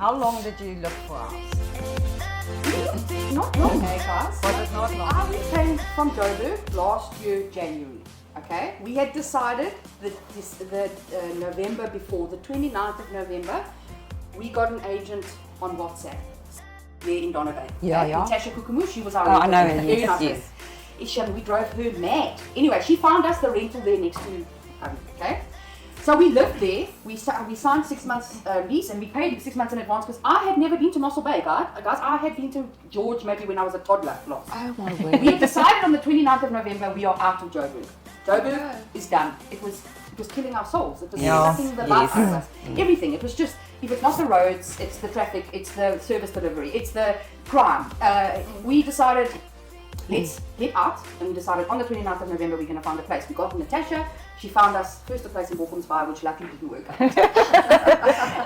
How long did you look for us? Not long, guys. Was it not long? We came from Joburg last year, January. Okay, we had decided that the November before, the 29th of November, we got an agent on WhatsApp there in Davie. Yeah. Natasha Kukumu, she was our I know, very nice yes. lady. We drove her mad. Anyway, she found us the rental there next to, okay. So we lived there, we signed 6 months lease and we paid 6 months in advance because I had never been to Mossel Bay, guys. I had been to George maybe when I was a toddler last. Oh my word. We had decided on the 29th of November we are out of Joburg. Joburg is done. It was killing our souls. It was sucking the life out of us. Everything. It was just, if it's not the roads, it's the traffic, it's the service delivery, it's the crime. We decided, let's head out, and we decided on the 29th of November we're going to find a place. We got Natasha. She found us first a place in Mossel Bay, which luckily didn't work out.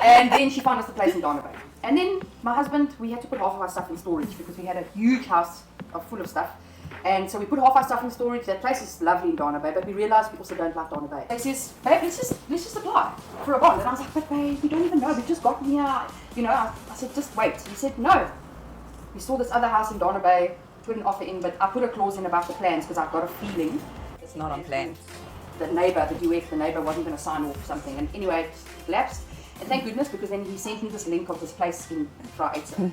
And then she found us the place in Davie. And then my husband, we had to put half of our stuff in storage because we had a huge house full of stuff. And so we put half our stuff in storage. That place is lovely in Davie, but we realized we also don't like Davie. They says, babe, let's just apply for a bond. And I was like, but babe, we don't even know. We've just gotten here. You know, I said, just wait. He said, no. We saw this other house in Davie, put an offer in, but I put a clause in about the plans because I've got a feeling It's not on plan. The neighbor wasn't going to sign off something. And anyway, it lapsed. And thank goodness, because then he sent me this link of this place in Realty.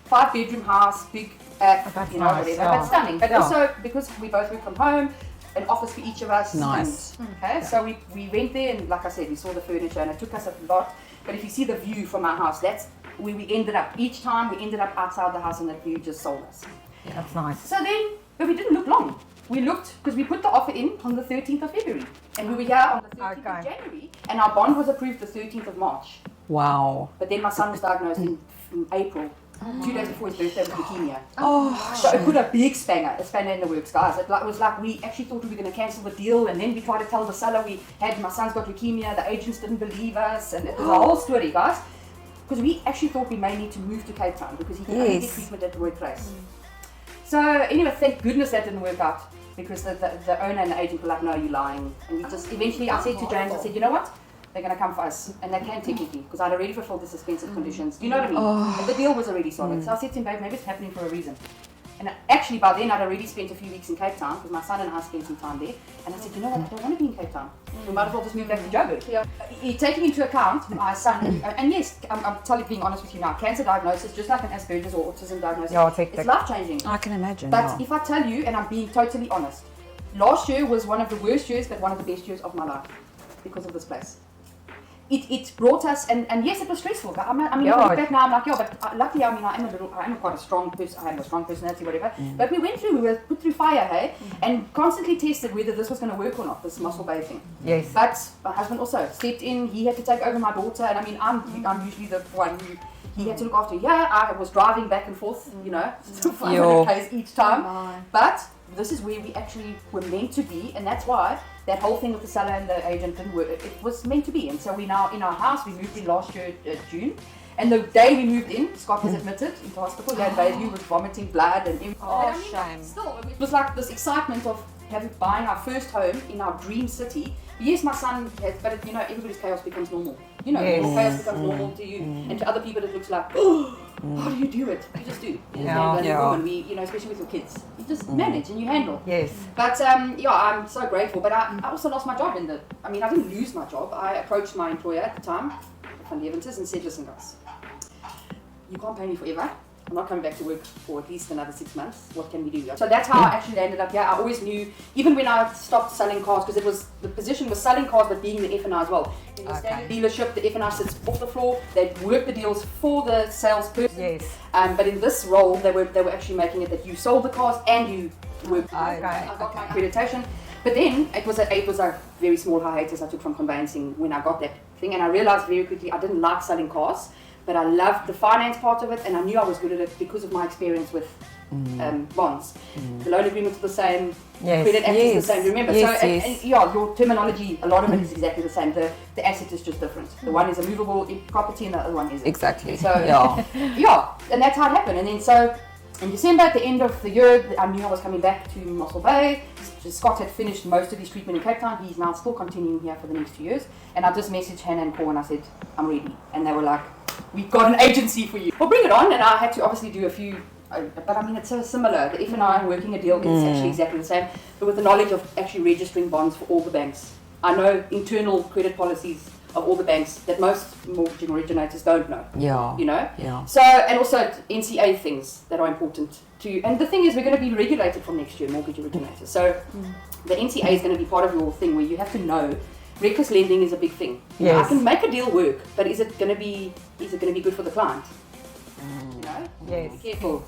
5-bedroom house, big, nice, whatever, but stunning. But also, because we both work from home, an office for each of us. Nice. So we went there, and like I said, we saw the furniture, and it took us a lot. But if you see the view from our house, that's where we ended up. Each time we ended up outside the house, and that view just sold us. Yeah, that's nice. So then, but we didn't look long. We looked, because we put the offer in on the 13th of February. And we were here on the 13th of January. And our bond was approved the 13th of March. Wow. But then my son was diagnosed in April, 2 days before his birthday with leukemia. Oh, So it put a big spanner in the works, guys. It was like we actually thought we were going to cancel the deal, and then we tried to tell the seller my son's got leukemia, the agents didn't believe us, and it was a whole story, guys. Because we actually thought we may need to move to Cape Town because he could only get treatment at the workplace. So anyway, thank goodness that didn't work out, because the owner and the agent were like, no, you're lying. And we just, eventually I said to James, I said, you know what? They're going to come for us. And they can technically, because I'd already fulfilled the suspensive conditions. Do you know what I mean? And the deal was already solid. So I said to him, babe, maybe it's happening for a reason. And actually by then I'd already spent a few weeks in Cape Town, because my son and I spent some time there. And I said, you know what, I don't want to be in Cape Town. We might as well just move back to Joburg. Taking into account my son, and yes, I'm totally being honest with you now, cancer diagnosis, just like an Asperger's or autism diagnosis, it's life-changing. I can imagine. But if I tell you, and I'm being totally honest, last year was one of the worst years, but one of the best years of my life because of this place. It brought us, and yes, it was stressful. But if I look back now, I'm like, but luckily, I am quite a strong person. I have a strong personality, whatever. But we were put through fire, hey, and constantly tested whether this was going to work or not, this Mossel Bay thing. Yes. But my husband also stepped in. He had to take over my daughter, and I'm usually the one who he had to look after. Yeah, I was driving back and forth, 500 k's each time. But this is where we actually were meant to be, and that's why that whole thing with the seller and the agent didn't work. It was meant to be, and so we now in our house. We moved in last year, June, and the day we moved in, Scott was admitted into hospital. He had Davie was vomiting blood and everything. Shame. Still, it was like this excitement of buying our first home in our dream city. Yes, my son has, but everybody's chaos becomes normal. Your chaos becomes normal to you, and to other people it looks like, how do you do it? You just do. Woman, especially with your kids, you just manage and you handle. Yes. But I'm so grateful. But I also lost my job I didn't lose my job. I approached my employer at the time, Van Leventis, and said, listen guys, you can't pay me forever. I'm not coming back to work for at least another 6 months. What can we do? So that's how I actually ended up here. I always knew, even when I stopped selling cars, because the position was selling cars but being the F&I as well. In the standard dealership, the F&I sits off the floor. They'd work the deals for the salesperson. Yes. But in this role, they were actually making it that you sold the cars and you worked. I got my accreditation. But then it was a very small hiatus I took from conveyancing when I got that thing, and I realized very quickly I didn't like selling cars. But I loved the finance part of it, and I knew I was good at it because of my experience with bonds. The loan agreements are the same, credit access is the same. Remember, your terminology, a lot of it is exactly the same. The asset is just different. The one is a movable property, and the other one isn't. Exactly. So and that's how it happened. And then so in December, at the end of the year, I knew I was coming back to Mossel Bay. Scott had finished most of his treatment in Cape Town. He's now still continuing here for the next 2 years. And I just messaged Hannah and Paul and I said, I'm ready. And they were like, we've got an agency for you. Well, bring it on. And I had to obviously do a few, but I mean, it's so similar. The F&I working a deal is actually exactly the same, but with the knowledge of actually registering bonds for all the banks. I know internal credit policies of all the banks that most mortgage originators don't know. Yeah. You know? Yeah. So, and also NCA things that are important to, and the thing is, we're going to be regulated from next year, mortgage originators. So, the NCA is going to be part of your thing where you have to know reckless lending is a big thing. Yes. I can make a deal work, but is it going to be good for the client? You know? Yes. Be careful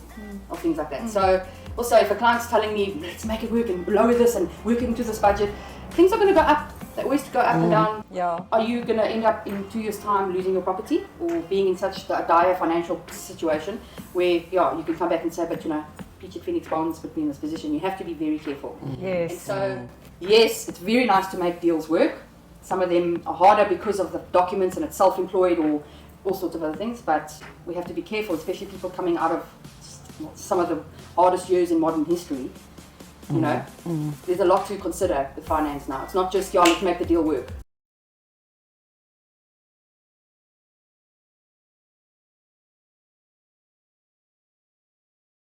of things like that. So, also, if a client's telling me, let's make it work and lower this and work into this budget, things are going to go up. They always go up and down. Yeah. Are you going to end up in 2 years' time losing your property or being in such a dire financial situation where, you can come back and say, but Peachy Phoenix bonds put me in this position. You have to be very careful. Yes. And so, yes, it's very nice to make deals work. Some of them are harder because of the documents and it's self-employed or all sorts of other things, but we have to be careful, especially people coming out of some of the hardest years in modern history. There's a lot to consider with finance now. It's not just, let's make the deal work.